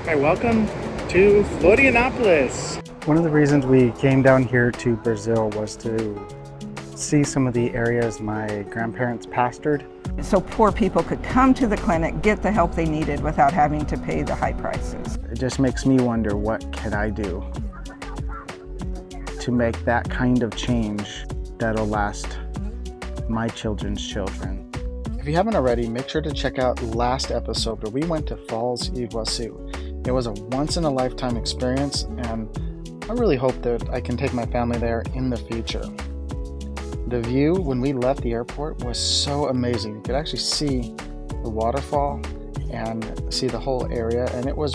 Hi, welcome to Florianópolis. One of the reasons we came down here to Brazil was to see some of the areas my grandparents pastored. So poor people could come to the clinic, get the help they needed without having to pay the high prices. It just makes me wonder, what can I do to make that kind of change that'll last my children's children? If you haven't already, make sure to check out last episode where we went to Falls Iguaçu. It was a once-in-a-lifetime experience, and I really hope that I can take my family there in the future. The view when we left the airport was so amazing. You could actually see the waterfall and see the whole area, and it was...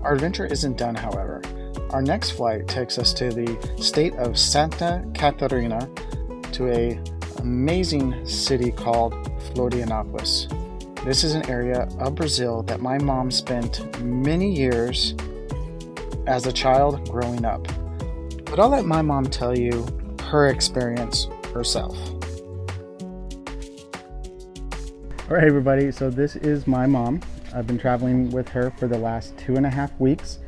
Our adventure isn't done, however. Our next flight takes us to the state of Santa Catarina, to an amazing city called Florianópolis. This is an area of Brazil that my mom spent many years as a child growing up. But I'll let my mom tell you her experience herself. All right, everybody, so this is my mom. I've been traveling with her for the last 2.5 weeks,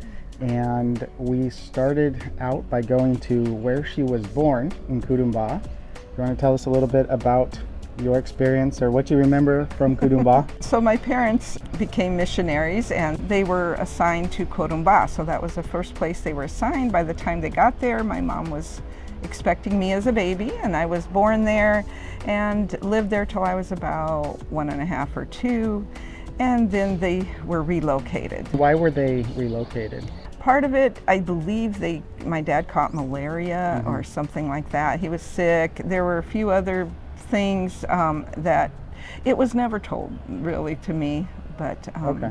and we started out by going to where she was born in Corumbá. You want to tell us a little bit about your experience or what you remember from Corumbá? So my parents became missionaries and they were assigned to Corumbá. So that was the first place they were assigned. By the time they got there, my mom was expecting me as a baby, and I was born there and lived there till I was about 1.5 or 2. And then they were relocated. Why were they relocated? Part of it, I believe my dad caught malaria or something like that. He was sick. There were a few other things that it was never told really to me, but okay.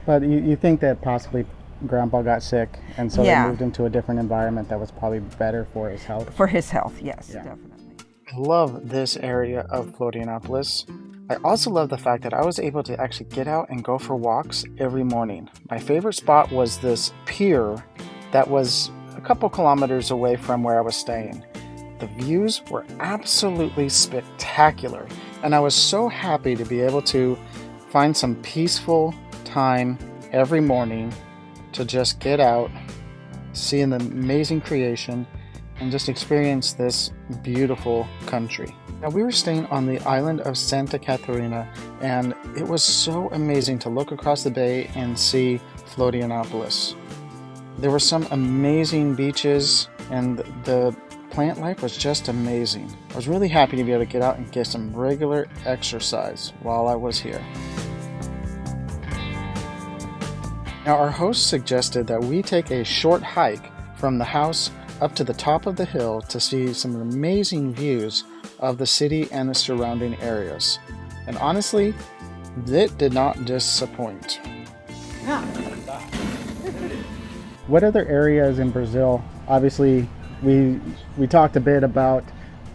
But you think that possibly Grandpa got sick, and so they moved into a different environment that was probably better for his health? For his health, yes, definitely. I love this area of Florianópolis. I also love the fact that I was able to actually get out and go for walks every morning. My favorite spot was this pier that was a couple kilometers away from where I was staying. The views were absolutely spectacular, and I was so happy to be able to find some peaceful time every morning to just get out, see an amazing creation, and just experience this beautiful country. Now, we were staying on the island of Santa Catarina, and it was so amazing to look across the bay and see Florianópolis. There were some amazing beaches, and the plant life was just amazing. I was really happy to be able to get out and get some regular exercise while I was here. Now, our host suggested that we take a short hike from the house up to the top of the hill to see some amazing views of the city and the surrounding areas. And honestly, it did not disappoint. What other areas in Brazil? Obviously, we talked a bit about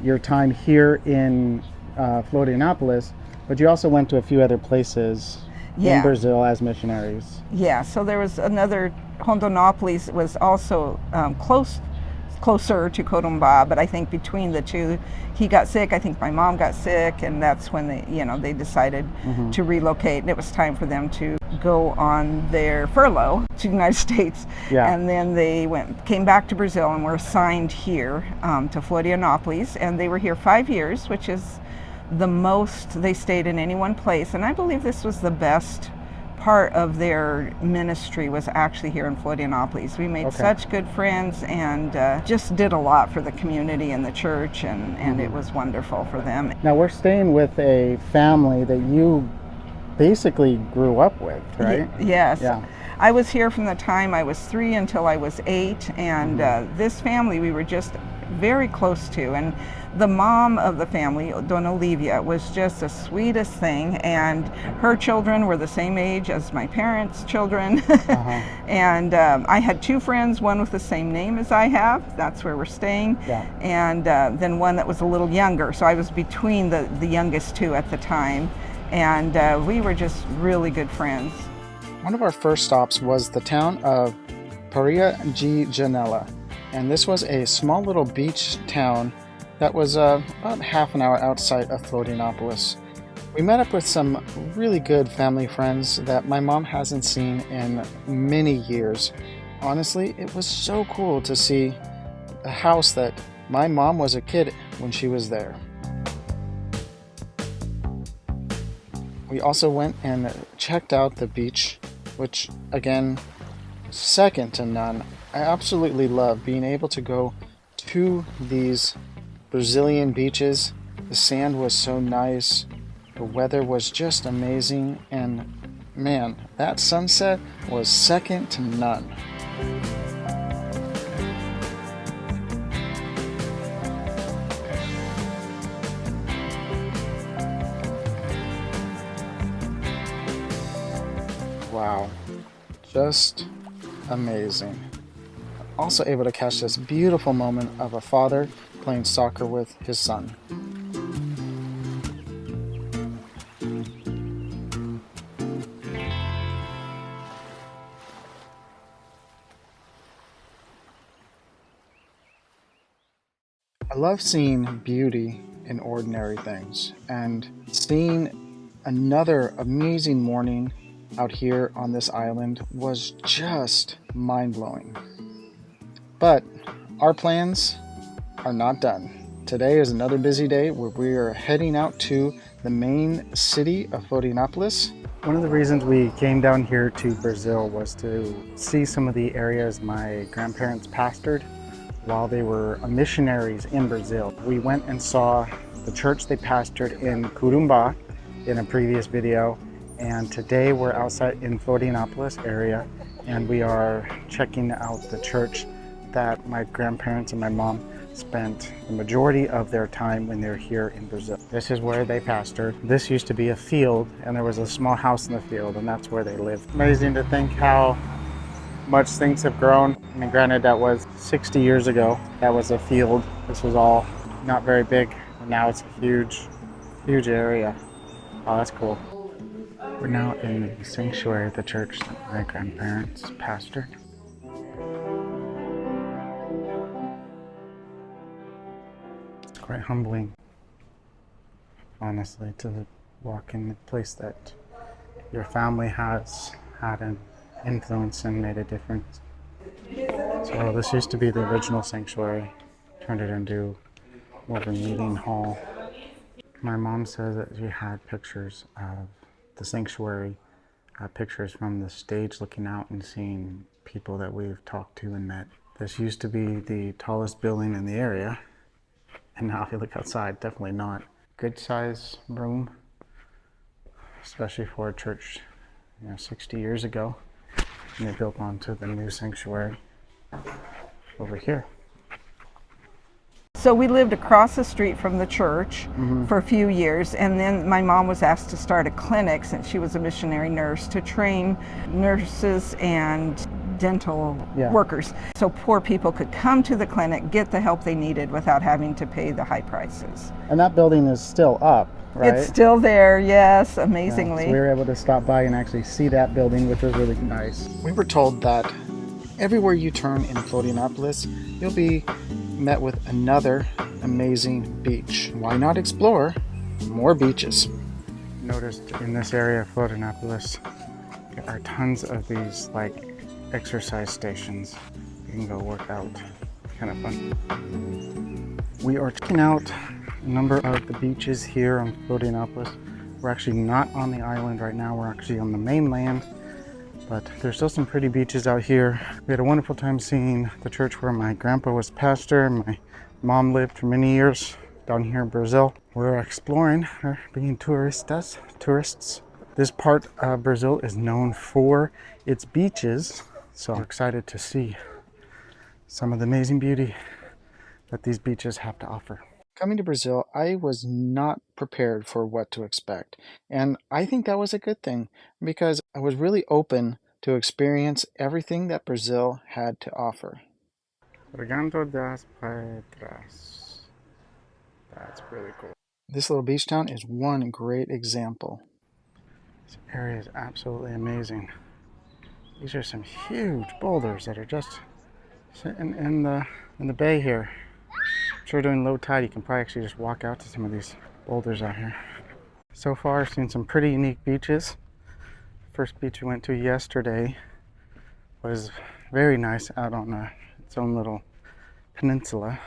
your time here in Florianópolis, but you also went to a few other places in Brazil as missionaries. Yeah, so there was another, Rondonópolis was also closer to Corumbá, but I think between the two, he got sick, I think my mom got sick, and that's when they decided to relocate, and it was time for them to go on their furlough to the United States. And then they came back to Brazil and were assigned here to Florianópolis, and they were here 5 years, which is the most they stayed in any one place. And I believe this was the best part of their ministry, was actually here in Florianópolis. We made such good friends and just did a lot for the community and the church, and it was wonderful for them. Now, we're staying with a family that you basically grew up with, right? Yes. Yeah. I was here from the time I was 3 until I was 8, and this family we were just very close to, and the mom of the family, Dona Olivia, was just the sweetest thing, and her children were the same age as my parents' children. And I had 2 friends, one with the same name as I have, that's where we're staying, and then one that was a little younger, so I was between the youngest 2 at the time, and we were just really good friends. One of our first stops was the town of Praia de Janela, and this was a small little beach town that was about half an hour outside of Florianópolis. We met up with some really good family friends that my mom hasn't seen in many years. Honestly, it was so cool to see a house that my mom was a kid when she was there. We also went and checked out the beach, which again, second to none. I absolutely love being able to go to these Brazilian beaches. The sand was so nice, the weather was just amazing, and man, that sunset was second to none. Wow, just amazing. Also able to catch this beautiful moment of a father playing soccer with his son. I love seeing beauty in ordinary things, and seeing another amazing morning out here on this island was just mind-blowing. But our plans are not done. Today is another busy day where we are heading out to the main city of Florianópolis. One of the reasons we came down here to Brazil was to see some of the areas my grandparents pastored while they were missionaries in Brazil. We went and saw the church they pastored in Corumbá in a previous video, and today we're outside in Florianópolis area and we are checking out the church that my grandparents and my mom spent the majority of their time when they're here in Brazil. This is where they pastored. This used to be a field and there was a small house in the field, and that's where they lived. Amazing to think how much things have grown. I mean, granted, that was 60 years ago. That was a field. This was all not very big. And now it's a huge area. Oh, that's cool. We're now in the sanctuary of the church that my grandparents pastored. It's quite humbling, honestly, to walk in a place that your family has had an influence and made a difference. So this used to be the original sanctuary, turned it into more of a meeting hall. My mom says that she had pictures of the sanctuary, pictures from the stage looking out and seeing people that we've talked to and met. This used to be the tallest building in the area, and now if you look outside, definitely not. Good size room, especially for a church, 60 years ago. And they built onto the new sanctuary over here. So we lived across the street from the church for a few years, and then my mom was asked to start a clinic, since she was a missionary nurse, to train nurses and dental workers, so poor people could come to the clinic, get the help they needed without having to pay the high prices. And that building is still up, right? It's still there, yes, amazingly. Yeah, so we were able to stop by and actually see that building, which was really nice. We were told that everywhere you turn in Florianópolis, you'll be met with another amazing beach. Why not explore more beaches? Noticed in this area of Florianópolis, there are tons of these exercise stations. You can go work out. Kind of fun. We are checking out a number of the beaches here on Florianópolis. We're actually not on the island right now. We're actually on the mainland, but there's still some pretty beaches out here. We had a wonderful time seeing the church where my grandpa was pastor. My mom lived for many years down here in Brazil. We're exploring, being tourists. This part of Brazil is known for its beaches, so I'm excited to see some of the amazing beauty that these beaches have to offer. Coming to Brazil, I was not prepared for what to expect, and I think that was a good thing because I was really open to experience everything that Brazil had to offer. Recanto das Pedras. That's really cool. This little beach town is one great example. This area is absolutely amazing. These are some huge boulders that are just sitting in the bay here. I'm sure during low tide you can probably actually just walk out to some of these boulders out here. So far, I've seen some pretty unique beaches. First beach we went to yesterday was very nice, out on its own little peninsula.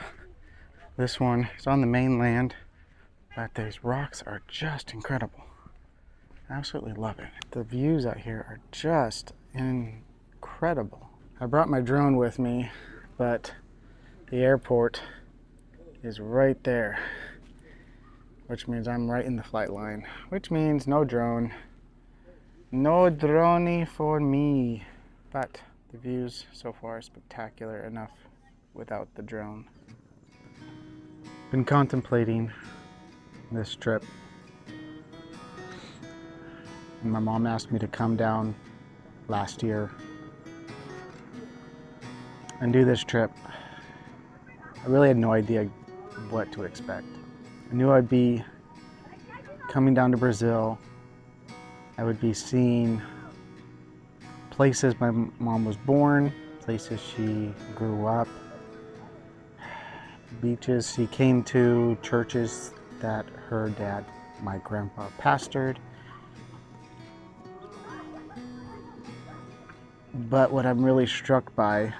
This one is on the mainland, but these rocks are just incredible. Absolutely love it. The views out here are just incredible. I brought my drone with me, but the airport is right there, which means I'm right in the flight line, which means no drone. No drone for me. But the views so far are spectacular enough without the drone. Been contemplating this trip. And my mom asked me to come down last year and do this trip. I really had no idea what to expect. I knew I'd be coming down to Brazil. I would be seeing places my mom was born, places she grew up, beaches she came to, churches that her dad, my grandpa, pastored. But what I'm really struck by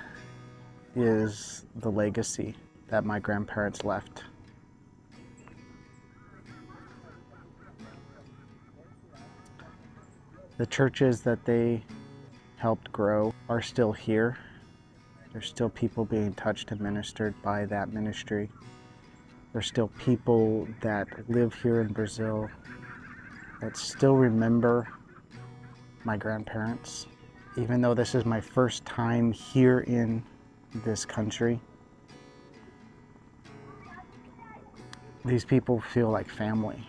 is the legacy that my grandparents left. The churches that they helped grow are still here. There's still people being touched and ministered by that ministry. There's still people that live here in Brazil that still remember my grandparents. Even though this is my first time here in this country, these people feel like family.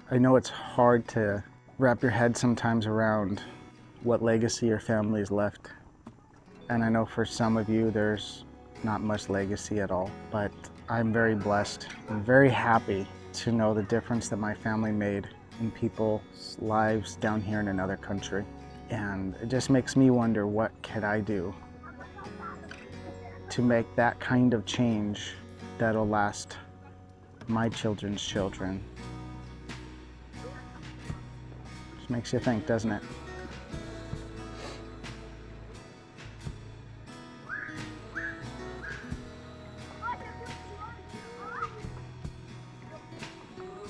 I know it's hard to wrap your head sometimes around what legacy your family's left. And I know for some of you there's not much legacy at all, but I'm very blessed and very happy to know the difference that my family made in people's lives down here in another country. And it just makes me wonder, what could I do to make that kind of change that'll last my children's children? Just makes you think, doesn't it?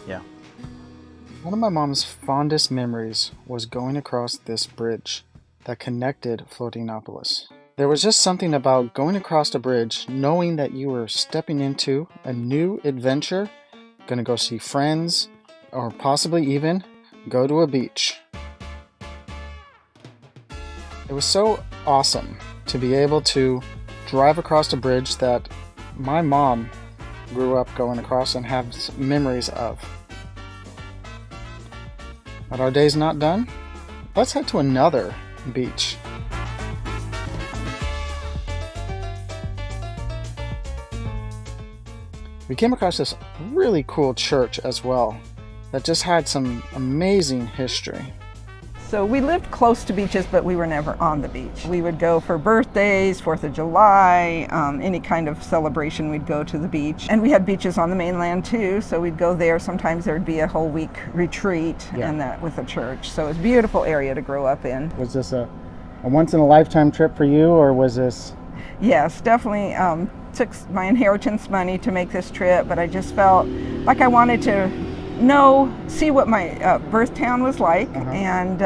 Yeah. One of my mom's fondest memories was going across this bridge that connected Florianópolis. There was just something about going across a bridge, knowing that you were stepping into a new adventure, gonna go see friends, or possibly even go to a beach. It was so awesome to be able to drive across a bridge that my mom grew up going across and have memories of. But our day's not done. Let's head to another beach. We came across this really cool church as well that just had some amazing history. So we lived close to beaches, but we were never on the beach. We would go for birthdays, 4th of July, any kind of celebration, we'd go to the beach. And we had beaches on the mainland too, so we'd go there. Sometimes there'd be a whole week retreat and that with a church. So it was a beautiful area to grow up in. Was this a once-in-a-lifetime trip for you, or was this? Yes, definitely took my inheritance money to make this trip, but I just felt like I wanted to see what my birth town was like, and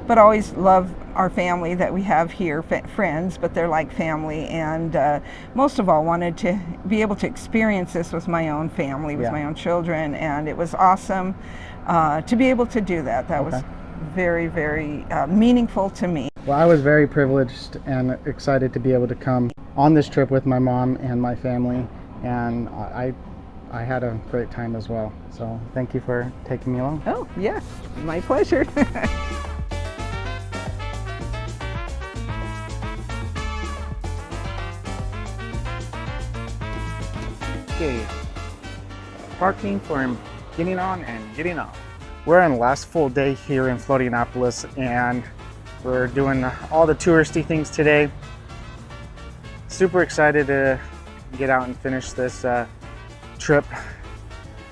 but always love our family that we have here, friends, but they're like family, and most of all wanted to be able to experience this with my own family, with my own children, and it was awesome to be able to do that. That was very, very meaningful to me. Well, I was very privileged and excited to be able to come on this trip with my mom and my family, and I had a great time as well. So thank you for taking me along. Oh, yes, my pleasure. Okay, parking for getting on and getting off. We're on the last full day here in Florianópolis, and we're doing all the touristy things today. Super excited to get out and finish this trip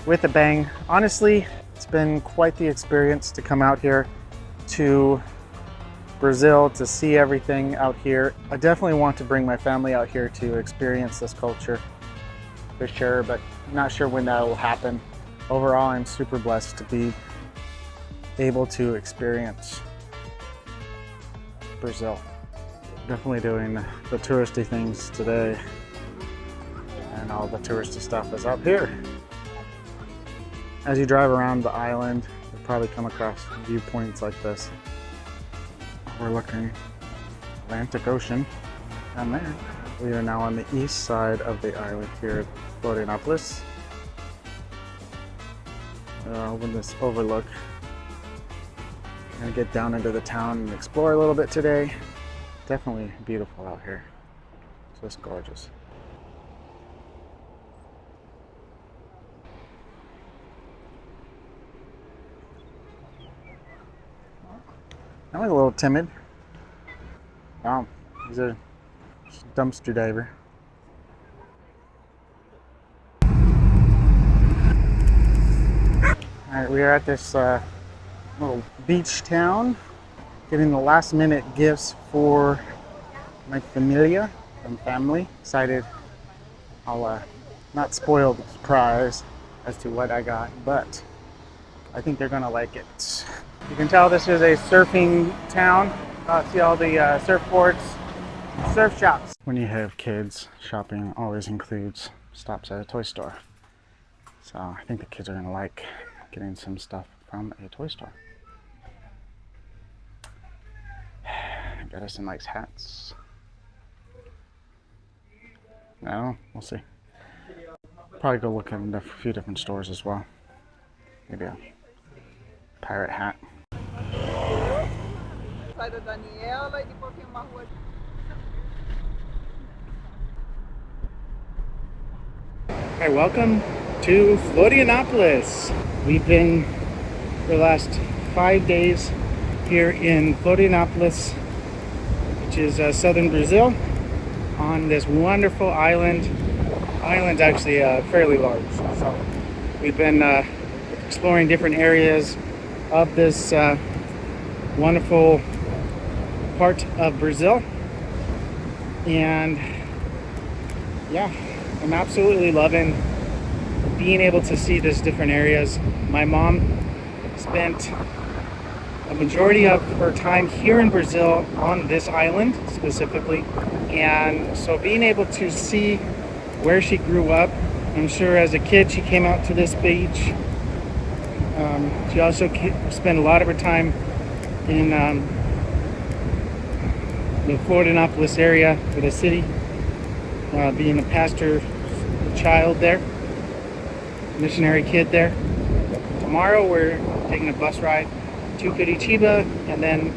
with a bang. Honestly, It's been quite the experience to come out here to Brazil to see everything out here. I definitely want to bring my family out here to experience this culture for sure, but I'm not sure when that will happen. Overall, I'm super blessed to be able to experience Brazil. Definitely doing the touristy things today, and all the touristy stuff is up here. As you drive around the island, you'll probably come across viewpoints like this. We're looking Atlantic Ocean down there. We are now on the east side of the island here at Florianópolis. With this overlook, I'm gonna get down into the town and explore a little bit today. Definitely beautiful out here. Just gorgeous. I'm a little timid. Wow, he's a dumpster diver. Alright, we are at this little beach town, getting the last minute gifts for my familia and family. Excited. I'll not spoil the surprise as to what I got, but I think they're gonna like it. You can tell this is a surfing town. See all the surfboards, surf shops. When you have kids, shopping always includes stops at a toy store. So I think the kids are gonna like getting some stuff from a toy store. Got us some nice hats. I don't know, we'll see. Probably go look in a few different stores as well. Maybe a pirate hat. Hi, welcome to Florianópolis. We've been for the last 5 days here in Florianópolis, which is southern Brazil, on this wonderful island. Island's actually fairly large, so we've been exploring different areas of this wonderful part of Brazil, and yeah, I'm absolutely loving being able to see these different areas. My mom spent a majority of her time here in Brazil on this island specifically, and so being able to see where she grew up. I'm sure as a kid she came out to this beach. She also spent a lot of her time in the Florianópolis area for the city, being a pastor child there, missionary kid there. Tomorrow we're taking a bus ride to Curitiba, and then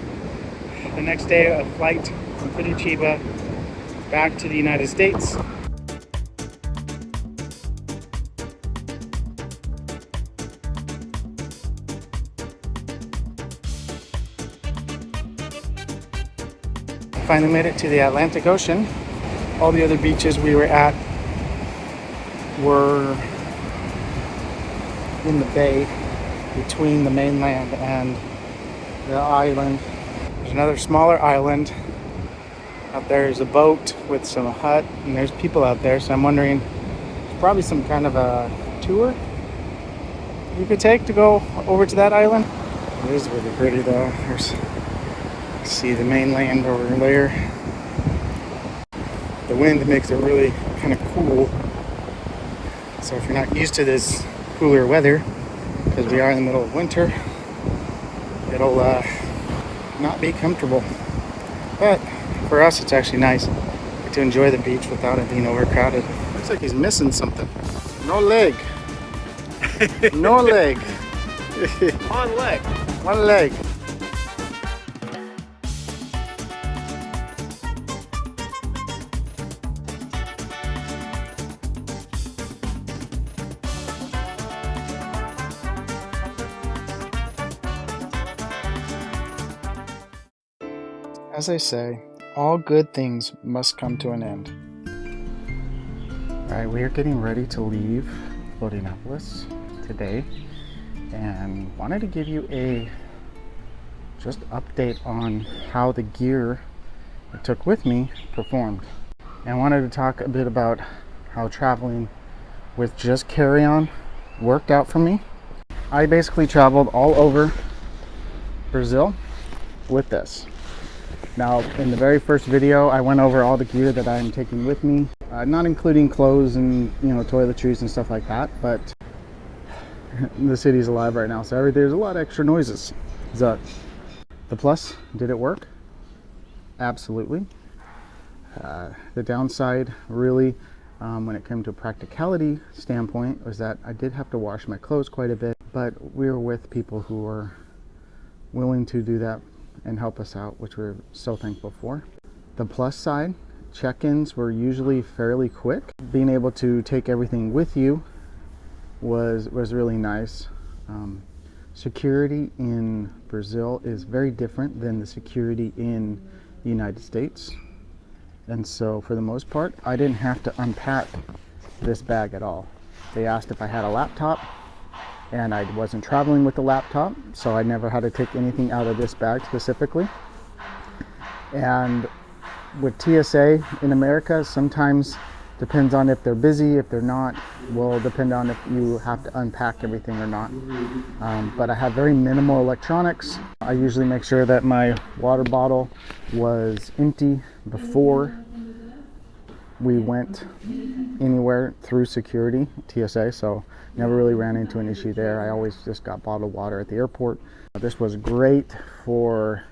the next day a flight from Curitiba back to the United States. Finally made it to the Atlantic Ocean. All the other beaches we were at were in the bay between the mainland and the island. There's another smaller island. Out there is a boat with some hut, and there's people out there, so I'm wondering, there's probably some kind of a tour you could take to go over to that island. It is really pretty though. See the mainland over there. The wind makes it really kind of cool. So if you're not used to this cooler weather, because we are in the middle of winter, it'll not be comfortable. But for us, it's actually nice to enjoy the beach without it being overcrowded. Looks like he's missing something. No leg. No leg. One leg. One leg. As I say, all good things must come to an end. Alright, we are getting ready to leave Florianópolis today. and wanted to give you a just update on how the gear I took with me performed. And wanted to talk a bit about how traveling with just carry-on worked out for me. I basically traveled all over Brazil with this. Now, in the very first video, I went over all the gear that I'm taking with me, not including clothes and toiletries and stuff like that, but the city's alive right now, so there's a lot of extra noises. So, the plus, did it work? Absolutely. The downside, really, when it came to a practicality standpoint, was that I did have to wash my clothes quite a bit, but we were with people who were willing to do that and help us out, which we're so thankful for. The plus side, check-ins were usually fairly quick. Being able to take everything with you was really nice. Security in Brazil is very different than the security in the United States. And so for the most part, I didn't have to unpack this bag at all. They asked if I had a laptop, and I wasn't traveling with the laptop, so I never had to take anything out of this bag specifically. And with TSA in America, sometimes depends on if they're busy, if they're not, will depend on if you have to unpack everything or not. But I have very minimal electronics. I usually make sure that my water bottle was empty before we went anywhere through security, TSA, so never really ran into an issue there. I always just got bottled water at the airport. This was great for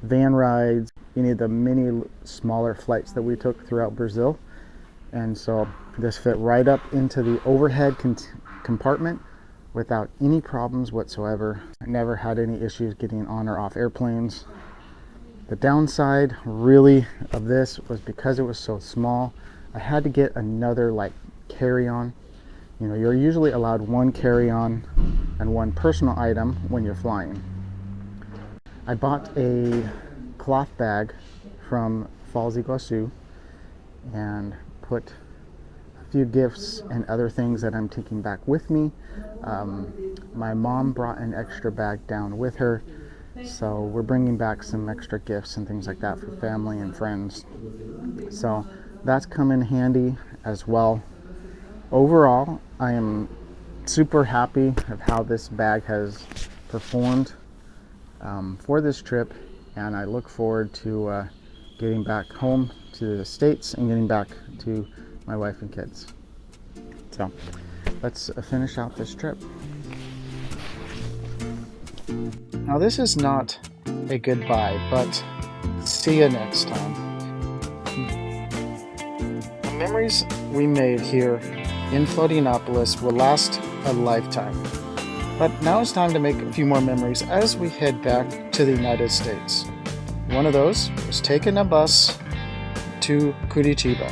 van rides, any of the many smaller flights that we took throughout Brazil. And so this fit right up into the overhead compartment without any problems whatsoever. I never had any issues getting on or off airplanes. The downside really of this was because it was so small, I had to get another carry-on. You're usually allowed one carry-on and one personal item when you're flying. I bought a cloth bag from Foz do Iguaçu and put a few gifts and other things that I'm taking back with me. My mom brought an extra bag down with her, so we're bringing back some extra gifts and things like that for family and friends. So that's come in handy as well. Overall, I am super happy of how this bag has performed for this trip, and I look forward to getting back home to the States and getting back to my wife and kids. So let's finish out this trip. Now, this is not a goodbye, but see you next time. The memories we made here in Florianópolis will last a lifetime. But now it's time to make a few more memories as we head back to the United States. One of those was taking a bus to Curitiba.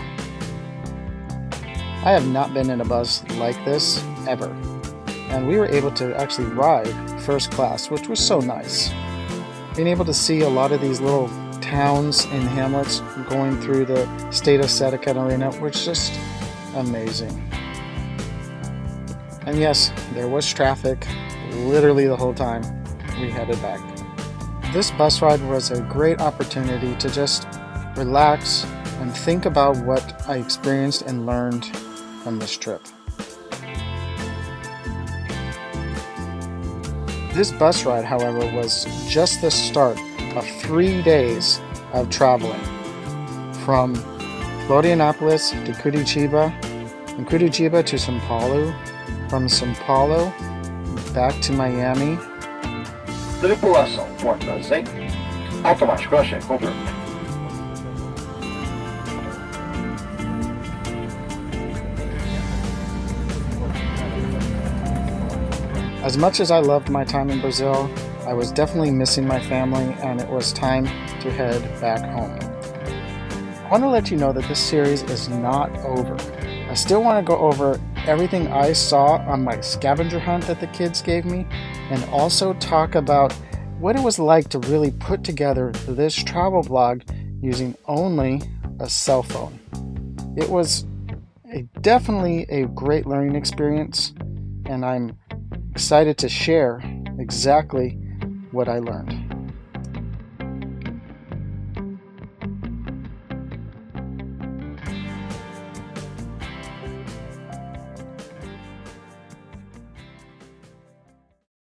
I have not been in a bus like this ever, and we were able to actually ride first class, which was so nice. Being able to see a lot of these little towns and hamlets going through the state of Santa Catarina was just amazing. And yes, there was traffic literally the whole time we headed back. This bus ride was a great opportunity to just relax and think about what I experienced and learned from this trip. This bus ride, however, was just the start of 3 days of traveling from Florianópolis to Curitiba, from Curitiba to São Paulo, from São Paulo back to Miami. Tripulação, portas em automático, achei, confirm. As much as I loved my time in Brazil, I was definitely missing my family, and it was time to head back home. I want to let you know that this series is not over. I still want to go over everything I saw on my scavenger hunt that the kids gave me, and also talk about what it was like to really put together this travel vlog using only a cell phone. It was definitely a great learning experience, and I'm excited to share exactly what I learned.